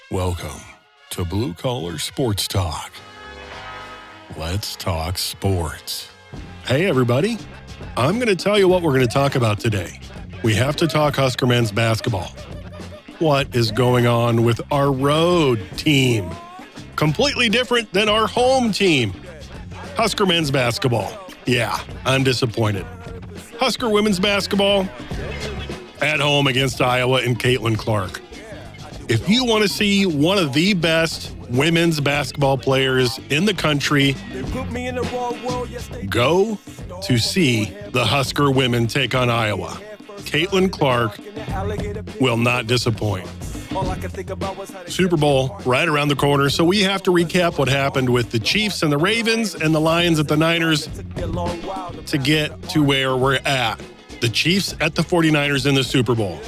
Welcome to Blue Collar Sports Talk. Let's talk sports. Hey, everybody. I'm going to tell you what we're going to talk about today. We have to talk Husker men's basketball. What is going on with our road team? Completely different than our home team. Husker men's basketball. Yeah, I'm disappointed. Husker women's basketball at home against Iowa and Caitlin Clark. If you want to see one of the best women's basketball players in the country, go to see the Husker women take on Iowa. Caitlin Clark will not disappoint. Super Bowl right around the corner, so we have to recap what happened with the Chiefs and the Ravens and the Lions at the Niners to get to where we're at. The Chiefs at the 49ers in the Super Bowl.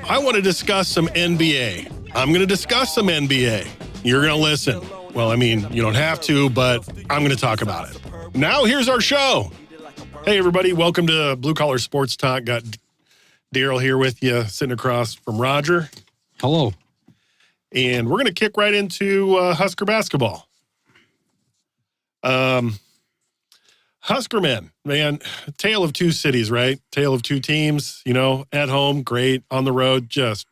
I want to discuss some NBA. I'm going to discuss some NBA. You're going to listen. Well, I mean, you don't have to, but I'm going to talk about it. Now, here's our show. Hey, everybody. Welcome to Blue Collar Sports Talk. Got Daryl here with you, sitting across from Roger. Hello. And we're going to kick right into Husker basketball. Husker men, man, tale of two cities, right? Tale of two teams, at home, great. On the road, just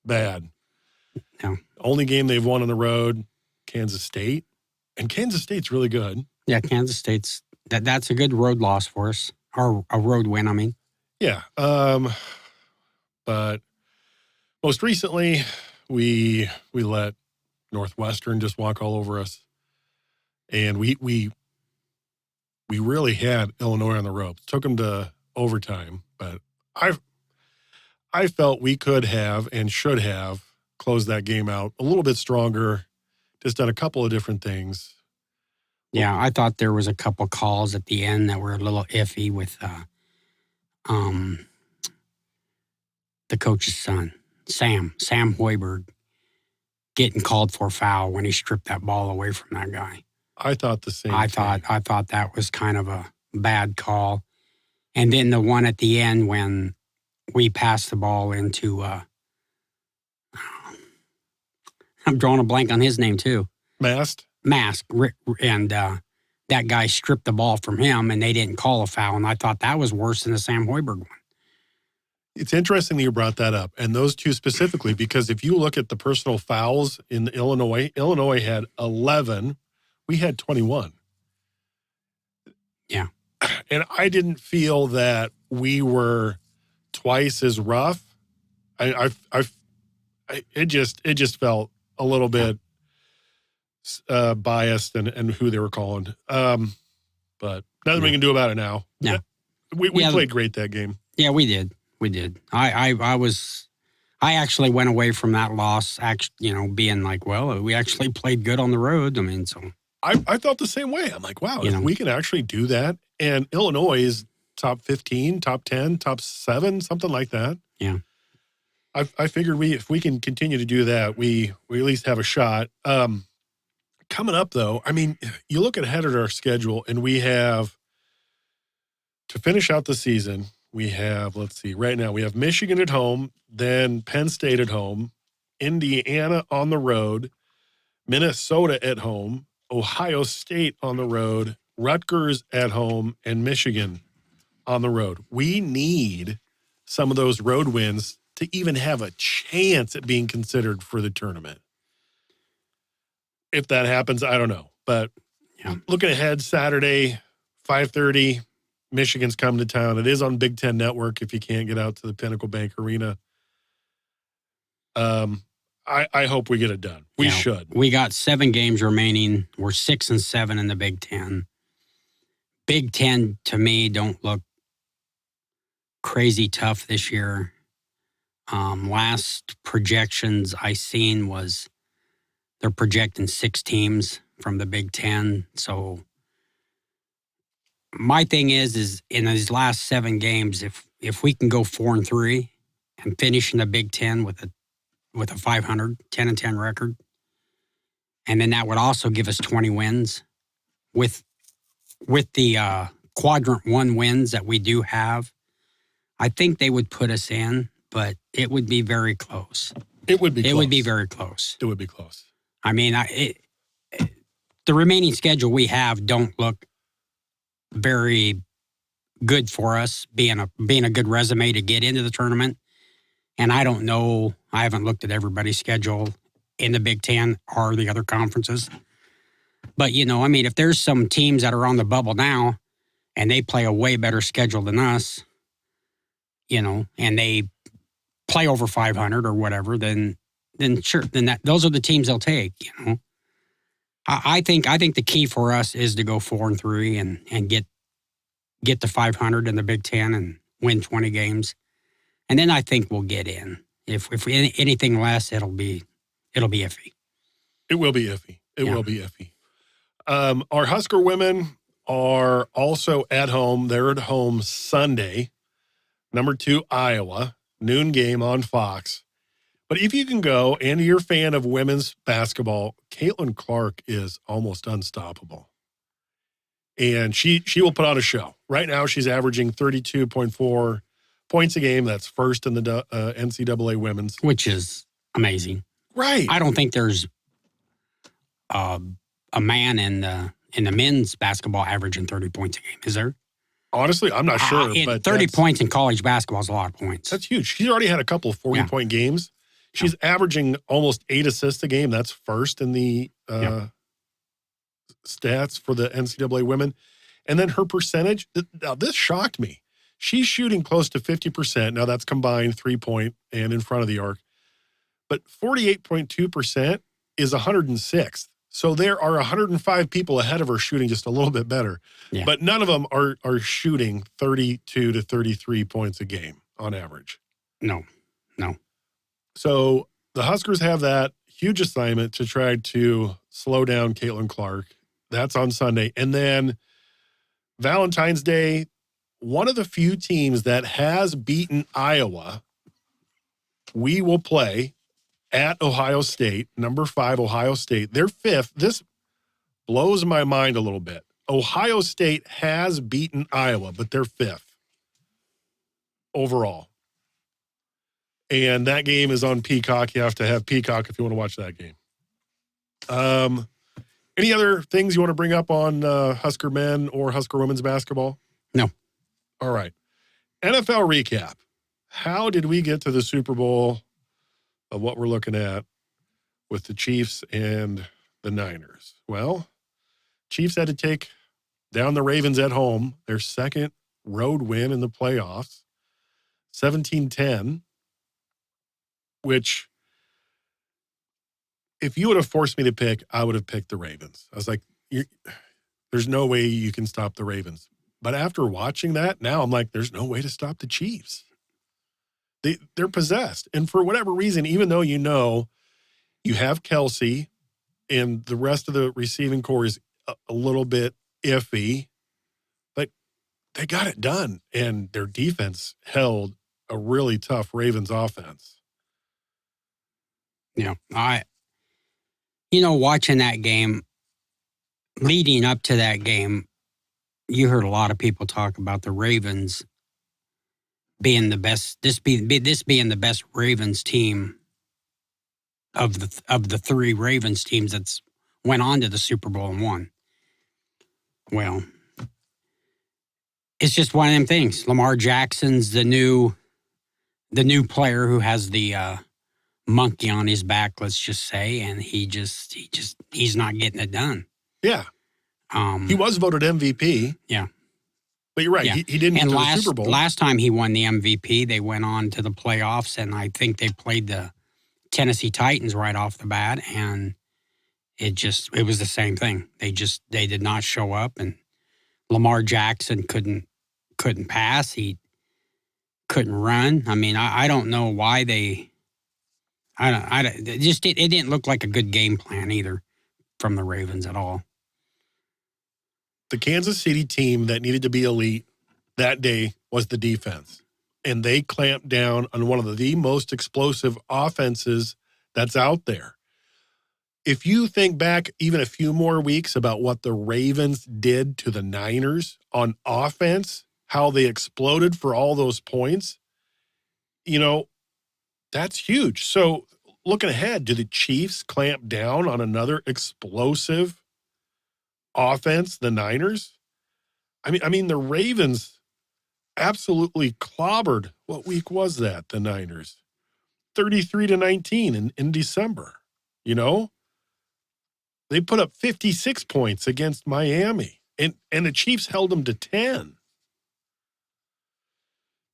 bad. Yeah. Only game they've won on the road, Kansas State. And Kansas State's really good. Yeah, Kansas State's, that's a good road loss for us. Or a road win, I mean. Yeah. But most recently, we let Northwestern just walk all over us. And we really had Illinois on the ropes. Took them to overtime, but I felt we could have and should have closed that game out a little bit stronger, just done a couple of different things. Yeah, I thought there was a couple calls at the end that were a little iffy with the coach's son, Sam Hoiberg, getting called for a foul when he stripped that ball away from that guy. I thought the same. I thought that was kind of a bad call. And then the one at the end when we passed the ball into I'm drawing a blank on his name too. Mask. And that guy stripped the ball from him and they didn't call a foul. And I thought that was worse than the Sam Hoiberg one. It's interesting that you brought that up, and those two specifically, because if you look at the personal fouls in Illinois had 11. We had 21. Yeah. And I didn't feel that we were twice as rough. It just felt a little bit biased and who they were calling. But nothing we can do about it now. Yeah. We played great that game. Yeah, we did. I actually went away from that loss, being like, well, we actually played good on the road. I mean, so. I felt the same way. I'm like, wow, if we can actually do that. And Illinois is top 15, top 10, top 7, something like that. Yeah. I figured if we can continue to do that, we at least have a shot. Coming up, though, I mean, you look ahead at our schedule, and we have, to finish out the season, we have, let's see, right now we have Michigan at home, then Penn State at home, Indiana on the road, Minnesota at home, Ohio State on the road, Rutgers at home, and Michigan on the road. We need some of those road wins to even have a chance at being considered for the tournament. If that happens, I don't know. But looking ahead, Saturday, 5:30, Michigan's coming to town. It is on Big Ten Network if you can't get out to the Pinnacle Bank Arena. I hope we get it done. We should. We got 7 games remaining. We're 6-7 in the Big Ten. Big Ten, to me, don't look crazy tough this year. Last projections I seen was they're projecting 6 teams from the Big Ten. So my thing is in these last 7 games, if we can go 4-3 and finish in the Big Ten with a 500, 10-10 record. And then that would also give us 20 wins with the quadrant 1 wins that we do have. I think they would put us in, but it would be very close. It would be It close. would be very close. It would be close. I mean, the remaining schedule we have don't look very good for us, being a good resume to get into the tournament. And I don't know. I haven't looked at everybody's schedule in the Big Ten or the other conferences. But, I mean, if there's some teams that are on the bubble now and they play a way better schedule than us, and they play over 500 or whatever, then sure, those are the teams they'll take, I think the key for us is to go 4-3 and get to 500 in the Big Ten and win 20 games. And then I think we'll get in. If anything less, it'll be iffy. It will be iffy. It will be iffy. Our Husker women are also at home. They're at home Sunday. Number 2, Iowa. Noon game on Fox. But if you can go and you're a fan of women's basketball, Caitlin Clark is almost unstoppable. And she will put on a show. Right now, she's averaging 32.4 points a game. That's first in the NCAA women's. Which is amazing. Right. I don't think there's a man in the men's basketball averaging 30 points a game. Is there? Honestly, I'm not sure. But 30 points in college basketball is a lot of points. That's huge. She's already had a couple of 40-point games. She's averaging almost 8 assists a game. That's first in the stats for the NCAA women. And then her percentage, now this shocked me. She's shooting close to 50%. Now that's combined 3-point and in front of the arc. But 48.2% is 106th. So there are 105 people ahead of her shooting just a little bit better. Yeah. But none of them are shooting 32 to 33 points a game on average. No. So the Huskers have that huge assignment to try to slow down Caitlin Clark. That's on Sunday. And then Valentine's Day, one of the few teams that has beaten Iowa, we will play at Ohio State, number 5 Ohio State. They're 5th. This blows my mind a little bit. Ohio State has beaten Iowa, but they're 5th overall. And that game is on Peacock. You have to have Peacock if you want to watch that game. Any other things you want to bring up on Husker men or Husker women's basketball? No. All right. NFL recap. How did we get to the Super Bowl of what we're looking at with the Chiefs and the Niners? Well, Chiefs had to take down the Ravens at home, their second road win in the playoffs, 17-10, which if you would have forced me to pick, I would have picked the Ravens. I was like, there's no way you can stop the Ravens. But after watching that, now I'm like, there's no way to stop the Chiefs. They're possessed. And for whatever reason, even though you have Kelsey and the rest of the receiving core is a little bit iffy, but they got it done. And their defense held a really tough Ravens offense. Yeah. Watching that game, leading up to that game, you heard a lot of people talk about the Ravens being the best, this being the best Ravens team of the 3 Ravens teams that's went on to the Super Bowl and won. Well, it's just one of them things. Lamar Jackson's the new player who has the monkey on his back, let's just say, and he's not getting it done. Yeah. He was voted MVP. Yeah. But you're right. Yeah. He didn't get to the Super Bowl. Last time he won the MVP, they went on to the playoffs, and I think they played the Tennessee Titans right off the bat, and it was the same thing. They did not show up, and Lamar Jackson couldn't pass. He couldn't run. I mean, I don't know why they. It didn't look like a good game plan either from the Ravens at all. The Kansas City team that needed to be elite that day was the defense. And they clamped down on one of the most explosive offenses that's out there. If you think back even a few more weeks about what the Ravens did to the Niners on offense, how they exploded for all those points, that's huge. So looking ahead, do the Chiefs clamp down on another explosive offense, the Niners? I mean, the Ravens absolutely clobbered. What week was that? The Niners 33-19 in December. You know, they put up 56 points against Miami, and the Chiefs held them to 10.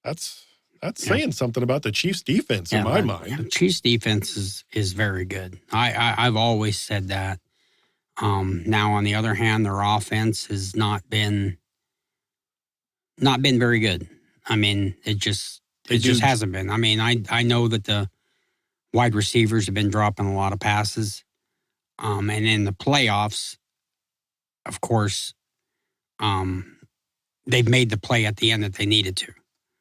That's Yeah. saying something about the Chiefs defense in my mind. Yeah, Chiefs defense is very good. I've always said that. Now on the other hand, their offense has not been very good. I mean, it just hasn't been. I mean, I know that the wide receivers have been dropping a lot of passes. And in the playoffs, of course, they've made the play at the end that they needed to.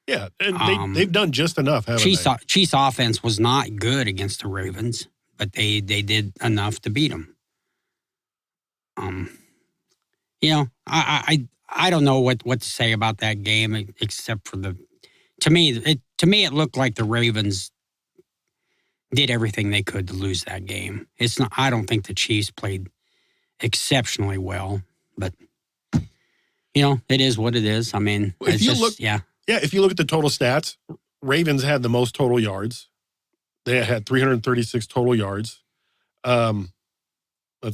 Yeah, and they've done just enough, haven't they? Chiefs offense was not good against the Ravens, but they did enough to beat them. You know, I don't know what to say about that game except for to me it looked like the Ravens did everything they could to lose that game. It's not. I don't think the Chiefs played exceptionally well, but you know, it is what it is. I mean, if you look at the total stats, Ravens had the most total yards. They had 336 total yards. Let's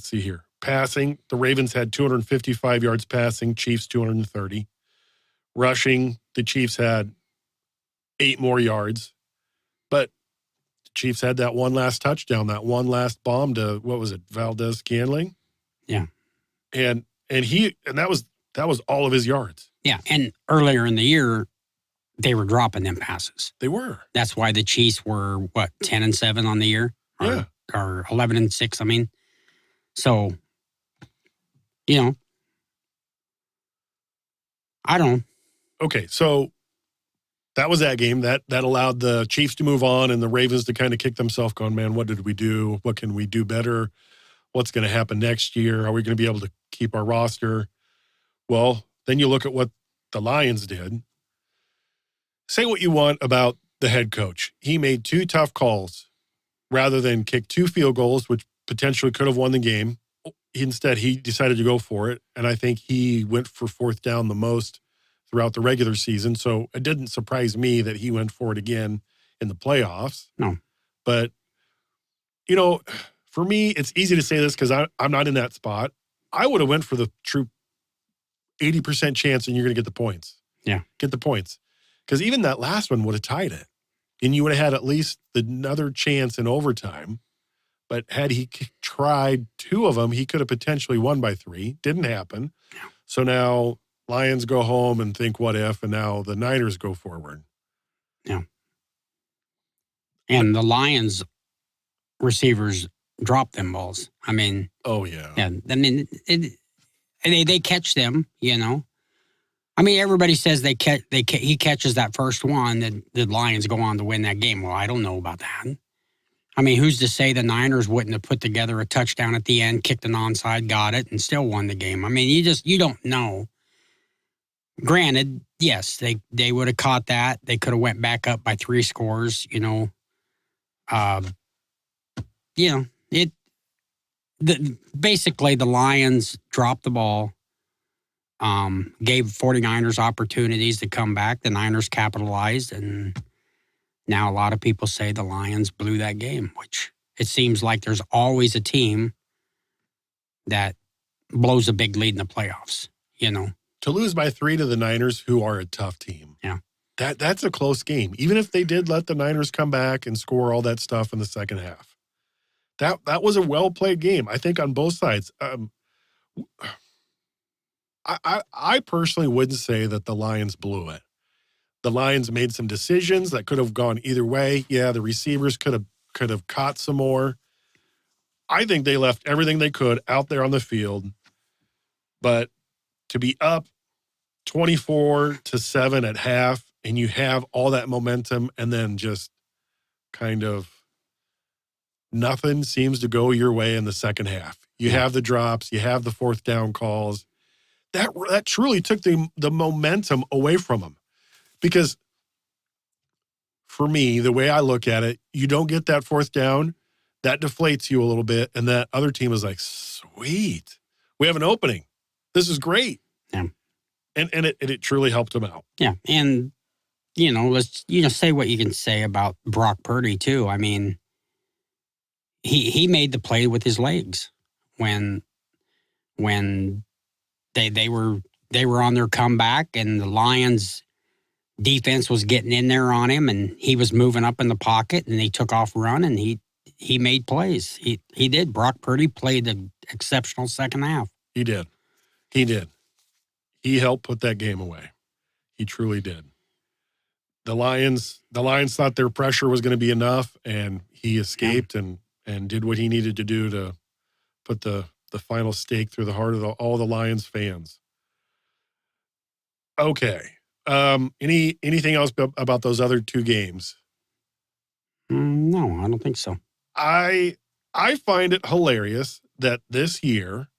see here. Passing, the Ravens had 255 yards passing, Chiefs 230. Rushing, the Chiefs had 8 more yards. But the Chiefs had that one last touchdown, that one last bomb to, what was it, Valdez-Scantling? Yeah. And that was all of his yards. Yeah, and earlier in the year, they were dropping them passes. They were. That's why the Chiefs were, 10-7 on the year? Yeah. Or 11-6, I mean. So, you know, I don't know. Okay, so that was that game. That allowed the Chiefs to move on and the Ravens to kind of kick themselves going, man, what did we do? What can we do better? What's going to happen next year? Are we going to be able to keep our roster? Well, then you look at what the Lions did. Say what you want about the head coach. He made 2 tough calls rather than kick 2 field goals, which potentially could have won the game. Instead, he decided to go for it, and I think he went for 4th down the most throughout the regular season. So it didn't surprise me that he went for it again in the playoffs. No. But, you know, for me, it's easy to say this because I'm not in that spot. I would have went for the true 80% chance and you're going to get the points. Yeah. Get the points. Because even that last one would have tied it. And you would have had at least another chance in overtime. But had he tried 2 of them, he could have potentially won by 3. Didn't happen. Yeah. So now Lions go home and think, what if? And now the Niners go forward. Yeah. And the Lions receivers drop them balls. I mean. Oh, yeah. Yeah. I mean, they catch them, you know. I mean, everybody says he catches that first one, that the Lions go on to win that game. Well, I don't know about that. I mean, who's to say the Niners wouldn't have put together a touchdown at the end, kicked an onside, got it, and still won the game? I mean, you don't know. Granted, yes, they would have caught that. They could have went back up by 3 scores, you know. Basically the Lions dropped the ball, gave 49ers opportunities to come back. The Niners capitalized, and now a lot of people say the Lions blew that game, which it seems like there's always a team that blows a big lead in the playoffs, you know. To lose by 3 to the Niners, who are a tough team. Yeah. That's a close game. Even if they did let the Niners come back and score all that stuff in the second half. That was a well-played game, I think, on both sides. I personally wouldn't say that the Lions blew it. The Lions made some decisions that could have gone either way. Yeah, the receivers could have caught some more. I think they left everything they could out there on the field. But to be up 24-7 at half, and you have all that momentum, and then just kind of nothing seems to go your way in the second half. You have the drops, you have the 4th down calls. That truly took the momentum away from them. Because for me, the way I look at it, you don't get that 4th down, that deflates you a little bit. And that other team is like, sweet, we have an opening. This is great. Yeah. And it truly helped them out. Yeah. And, let's, say what you can say about Brock Purdy too. I mean, he made the play with his legs when they were on their comeback and the Lions defense was getting in there on him and he was moving up in the pocket and he took off run and he made plays. He did. Brock Purdy played an exceptional second half. He did. He helped put that game away. He truly did. The Lions thought their pressure was going to be enough, and he escaped and did what he needed to do to put the final stake through the heart of all the Lions fans. Okay. Anything else about those other two games? No, I don't think so. I find it hilarious that this year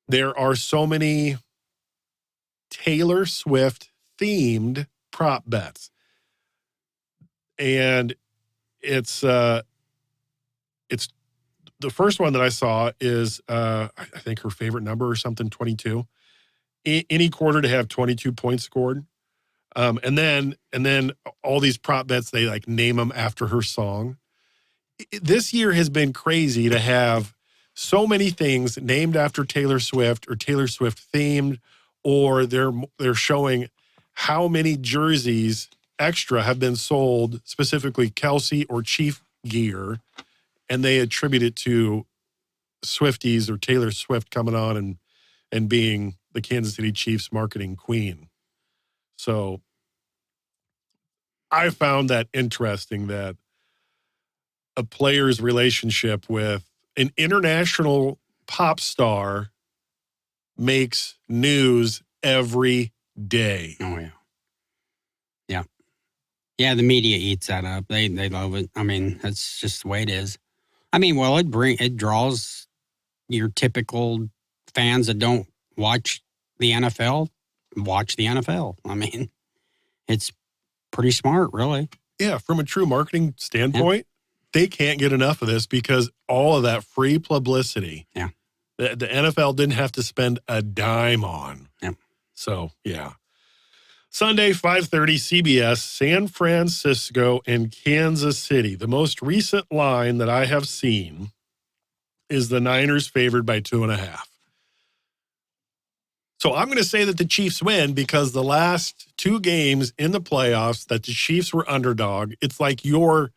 there are so many Taylor Swift themed prop bets. And it's the first one that I saw is I think her favorite number or something, 22. Any quarter to have 22 points scored. And then all these prop bets, they like name them after her song. This year has been crazy to have so many things named after Taylor Swift or Taylor Swift themed, or they're showing how many jerseys extra have been sold, specifically Kelsey or Chief gear, and they attribute it to Swifties or Taylor Swift coming on and being the Kansas City Chiefs marketing queen. So I found that interesting that a player's relationship with an international pop star makes news every day. Oh, yeah. Yeah. Yeah, the media eats that up. They love it. I mean, that's just the way it is. I mean, well, it draws your typical fans that don't watch the NFL, watch the NFL. I mean, it's pretty smart, really. Yeah, from a true marketing standpoint, they can't get enough of this because all of that free publicity. Yeah. The NFL didn't have to spend a dime on. Yeah. So, yeah. Sunday, 5:30, CBS, San Francisco and Kansas City. The most recent line that I have seen is the Niners favored by 2.5. So I'm going to say that the Chiefs win because the last two games in the playoffs that the Chiefs were underdog, it's like your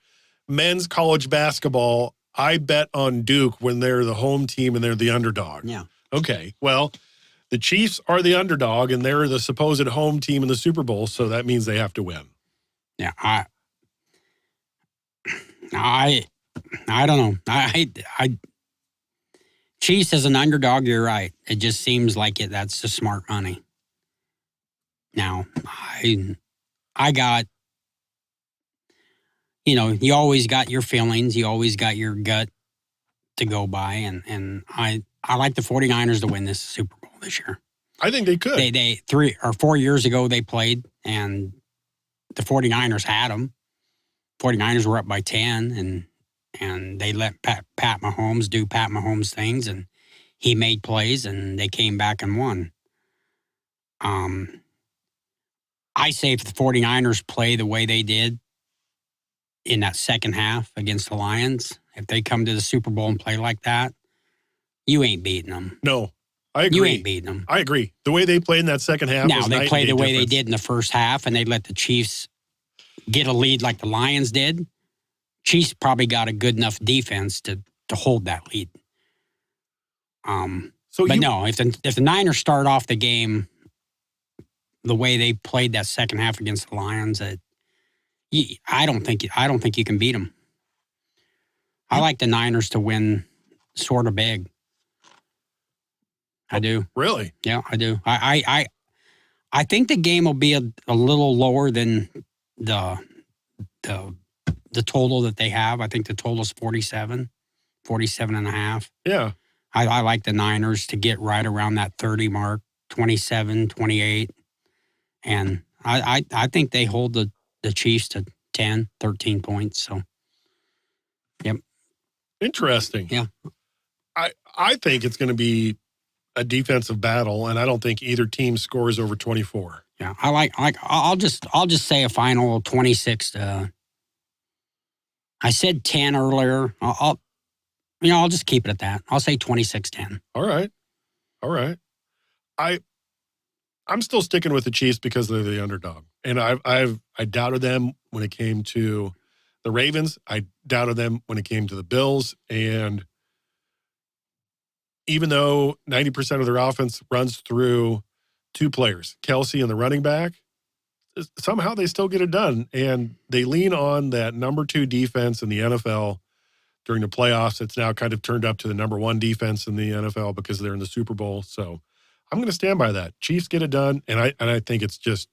men's college basketball. I bet on Duke when they're the home team and they're the underdog. Yeah. Okay, well, the Chiefs are the underdog and they're the supposed home team in the Super Bowl, so that means they have to win. Yeah, I don't know. I Chiefs as an underdog, you're right. It just seems like it. That's the smart money. Now, I got, you always got your feelings. You always got your gut to go by. And I like the 49ers to win this Super Bowl this year. I think they could. They 3 or 4 years ago they played, and the 49ers had them. 49ers were up by 10, and they let Pat Mahomes do Pat Mahomes things, and he made plays, and they came back and won. I say if the 49ers play the way they did in that second half against the Lions, if they come to the Super Bowl and play like that, you ain't beating them. No, I agree. You ain't beating them. I agree. The way they played in that second half. Now, was they played the way difference. they did in the first half, and they let the Chiefs get a lead like the Lions did. Chiefs probably got a good enough defense to hold that lead. If the Niners start off the game the way they played that second half against the Lions, I don't think you can beat them. I like the Niners to win sort of big. I do. Really? Yeah, I do. I think the game will be a little lower than the total that they have. I think the total is 47 and a half. Yeah. I like the Niners to get right around that 30 mark, 27, 28. And I think they hold the Chiefs to 10, 13 points. So, yep. Interesting. Yeah. I think it's going to be a defensive battle, and I don't think either team scores over 24. Yeah, I'll just say a final 26 to. I said 10 earlier. I'll just keep it at that. I'll say 26-10. All right. I'm still sticking with the Chiefs because they're the underdog. And I doubted them when it came to the Ravens. I doubted them when it came to the Bills. And even though 90% of their offense runs through two players, Kelsey and the running back, somehow they still get it done. And they lean on that number 2 defense in the NFL during the playoffs. It's now kind of turned up to the number 1 defense in the NFL because they're in the Super Bowl. So I'm going to stand by that. Chiefs get it done, and I think it's just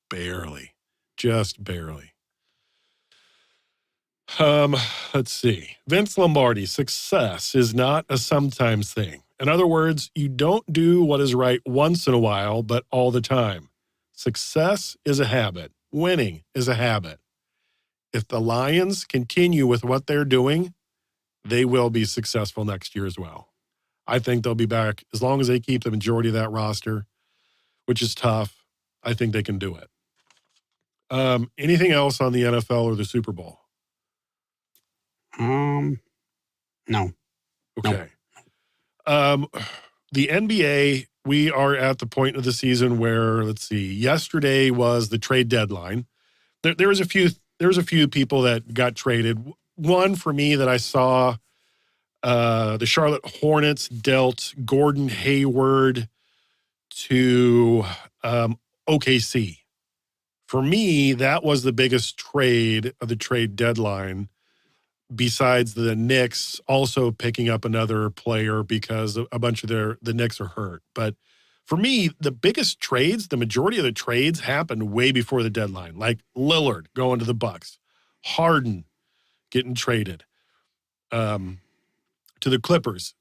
barely. Let's see. Vince Lombardi, success is not a sometimes thing. In other words, you don't do what is right once in a while, but all the time. Success is a habit. Winning is a habit. If the Lions continue with what they're doing, they will be successful next year as well. I think they'll be back as long as they keep the majority of that roster, which is tough. I think they can do it. Anything else on the NFL or the Super Bowl? No. Okay. The NBA, we are at the point of the season where, let's see, yesterday was the trade deadline. There was a few people that got traded. One for me that I saw, the Charlotte Hornets dealt Gordon Hayward to OKC. For me, that was the biggest trade of the trade deadline, besides the Knicks also picking up another player because a bunch of the Knicks are hurt. But for me, the biggest trades, the majority of the trades happened way before the deadline, like Lillard going to the Bucks, Harden getting traded to the Clippers,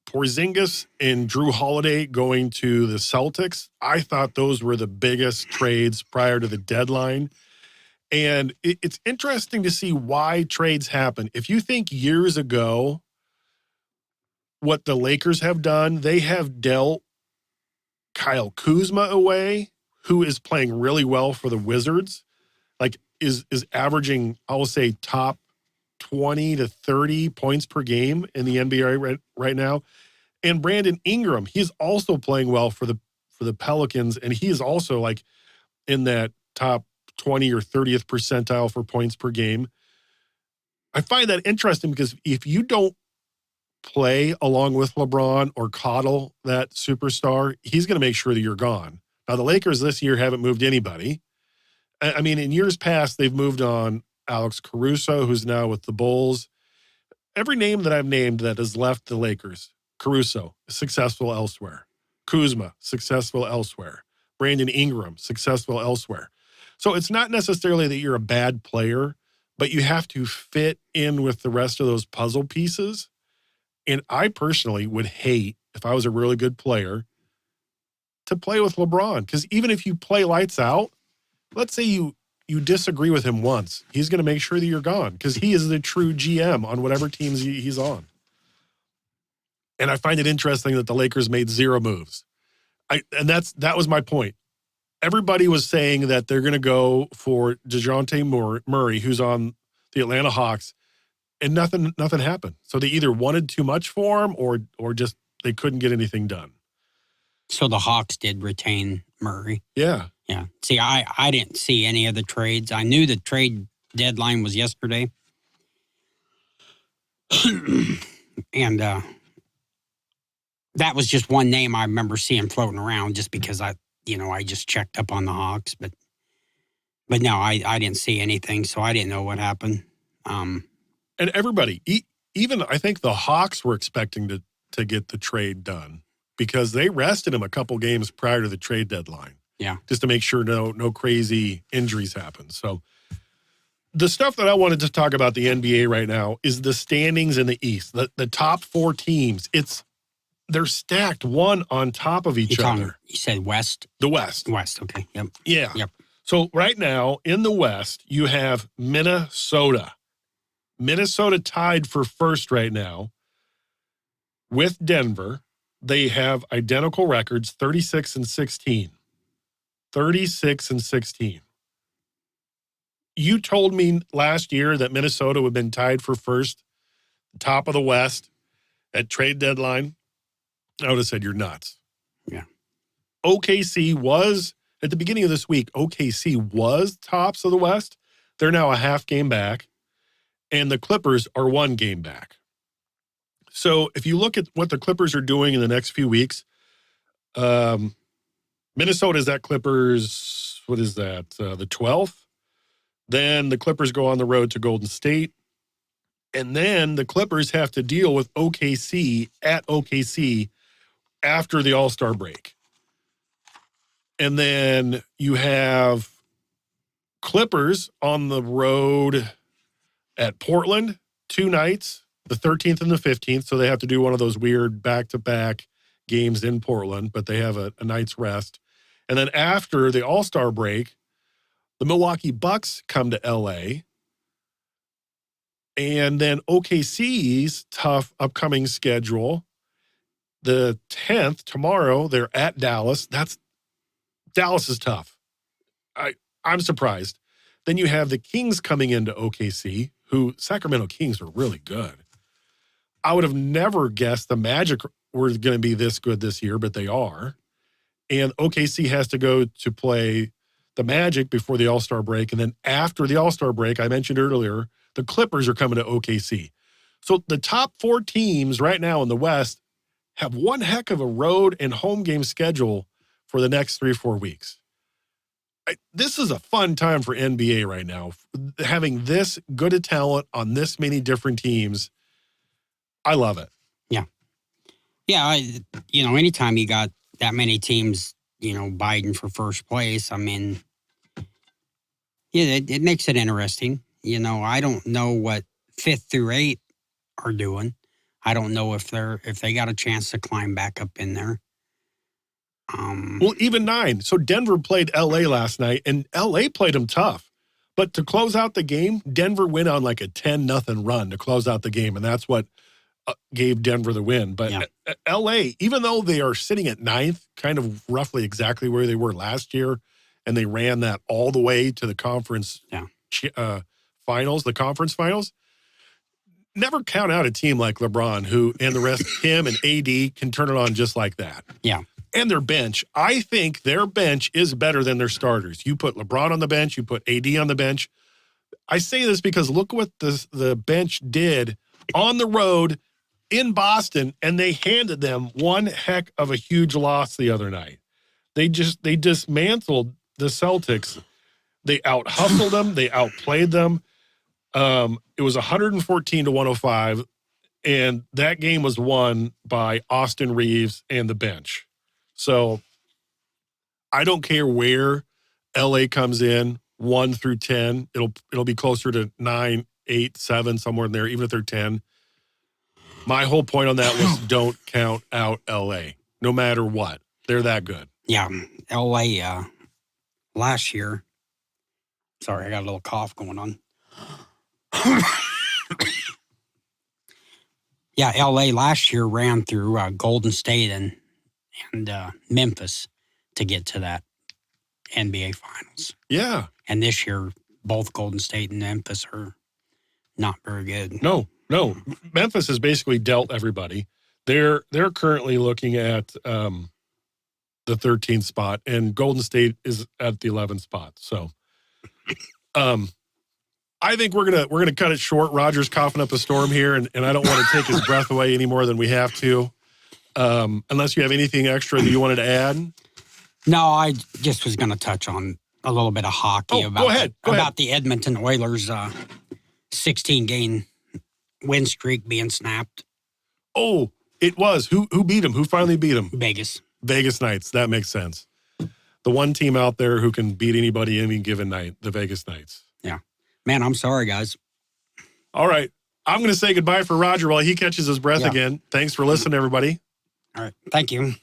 Porzingis and Drew Holiday going to the Celtics. I thought those were the biggest trades prior to the deadline. And it's interesting to see why trades happen. If you think years ago, what the Lakers have done, they have dealt Kyle Kuzma away, who is playing really well for the Wizards, like is averaging, I will say, top 20 to 30 points per game in the NBA right now. And Brandon Ingram, he's also playing well for the Pelicans, and he is also like in that top 20 or 30th percentile for points per game. I find that interesting because if you don't play along with LeBron or coddle that superstar, he's going to make sure that you're gone. Now, the Lakers this year haven't moved anybody. I mean, in years past, they've moved on Alex Caruso, who's now with the Bulls. Every name that I've named that has left the Lakers, Caruso, successful elsewhere. Kuzma, successful elsewhere. Brandon Ingram, successful elsewhere. So it's not necessarily that you're a bad player, but you have to fit in with the rest of those puzzle pieces. And I personally would hate, if I was a really good player, to play with LeBron. Because even if you play lights out, let's say you disagree with him once, he's going to make sure that you're gone because he is the true GM on whatever teams he's on. And I find it interesting that the Lakers made 0 moves. That was my point. Everybody was saying that they're going to go for DeJounte Murray, who's on the Atlanta Hawks, and nothing happened. So they either wanted too much for him or just they couldn't get anything done. So the Hawks did retain Murray. Yeah. Yeah. See, I didn't see any of the trades. I knew the trade deadline was yesterday. And that was just one name I remember seeing floating around just because I just checked up on the Hawks. But no, I didn't see anything, so I didn't know what happened. And everybody, even I think the Hawks were expecting to get the trade done because they rested him a couple games prior to the trade deadline. Yeah. Just to make sure no crazy injuries happen. So the stuff that I wanted to talk about the NBA right now is the standings in the East. The top 4 teams, they're stacked one on top of each other. You said West? The West. West, okay. Yep. Yeah. Yep. So right now in the West, you have Minnesota. Minnesota tied for first right now with Denver. They have identical records, 36 and 16. 36 and 16. You told me last year that Minnesota would have been tied for first, top of the West at trade deadline. I would have said you're nuts. Yeah. OKC was, at the beginning of this week, OKC was tops of the West. They're now a half game back, and the Clippers are 1 game back. So if you look at what the Clippers are doing in the next few weeks, Minnesota is at Clippers, what is that, the 12th? Then the Clippers go on the road to Golden State. And then the Clippers have to deal with OKC at OKC after the All-Star break. And then you have Clippers on the road at Portland 2 nights, the 13th and the 15th. So they have to do one of those weird back-to-back games in Portland, but they have a night's rest. And then after the All-Star break, the Milwaukee Bucks come to LA. And then OKC's tough upcoming schedule. The 10th, tomorrow, they're at Dallas. Dallas is tough. I'm surprised. Then you have the Kings coming into OKC, who Sacramento Kings are really good. I would have never guessed the Magic were going to be this good this year, but they are. And OKC has to go to play the Magic before the All-Star break. And then after the All-Star break, I mentioned earlier, the Clippers are coming to OKC. So the top 4 teams right now in the West have one heck of a road and home game schedule for the next 3 or 4 weeks. This is a fun time for NBA right now. Having this good a talent on this many different teams, I love it. Yeah. Yeah, anytime you got that many teams, biting for first place, I mean, yeah, it makes it interesting. I don't know what 5th through 8 are doing. I don't know if they got a chance to climb back up in there. Well, even 9. So Denver played LA last night, and LA played them tough. But to close out the game, Denver went on like a 10-0 run to close out the game, and that's what gave Denver the win. But LA, even though they are sitting at 9th, kind of roughly exactly where they were last year, and they ran that all the way to the conference finals, the conference finals, never count out a team like LeBron, who and the rest, him and AD, can turn it on just like that. Yeah. And their bench. I think their bench is better than their starters. You put LeBron on the bench, you put AD on the bench. I say this because look what the bench did on the road in Boston, and they handed them one heck of a huge loss the other night. They dismantled the Celtics. They out-hustled them. They outplayed them. It was 114-105, and that game was won by Austin Reeves and the bench. So I don't care where LA comes in, 1 through 10. It'll be closer to 9, 8, 7, somewhere in there, even if they're 10. My whole point on that was don't count out LA, no matter what. They're that good. Yeah, LA last year. Sorry, I got a little cough going on. Yeah, LA last year ran through Golden State and Memphis to get to that NBA Finals. Yeah. And this year, both Golden State and Memphis are not very good. No. Memphis has basically dealt everybody. They're currently looking at the 13th spot, and Golden State is at the 11th spot. So, I think we're gonna cut it short. Roger's coughing up a storm here, and I don't want to take his breath away any more than we have to. Unless you have anything extra that you wanted to add. No, I just was going to touch on a little bit of hockey about the Edmonton Oilers 16-game win streak being snapped. Oh, it was. Who beat them? Who finally beat them? Vegas Knights. That makes sense. The one team out there who can beat anybody any given night, the Vegas Knights. Yeah. Man, I'm sorry, guys. All right. I'm going to say goodbye for Roger while he catches his breath again. Thanks for listening, everybody. All right. Thank you.